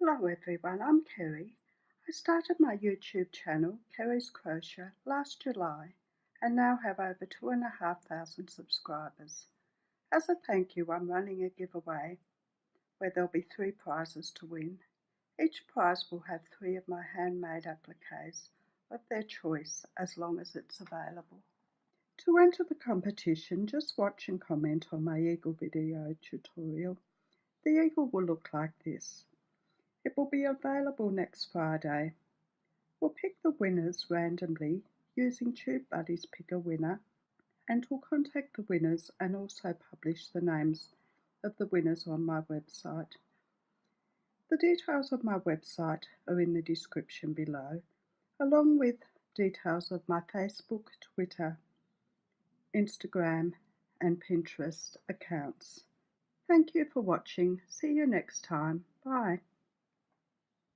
Hello everyone, I'm Kerri. I started my YouTube channel, Kerri's Crochet, last July and now have over 2,500 subscribers. As a thank you, I'm running a giveaway where there'll be 3 prizes to win. Each prize will have 3 of my handmade appliques of their choice as long as it's available. To enter the competition, just watch and comment on my eagle video tutorial. The eagle will look like this. It will be available next Friday. We'll pick the winners randomly using TubeBuddy's Pick a Winner, and we'll contact the winners and also publish the names of the winners on my website. The details of my website are in the description below, along with details of my Facebook, Twitter, Instagram and Pinterest accounts. Thank you for watching. See you next time. Bye.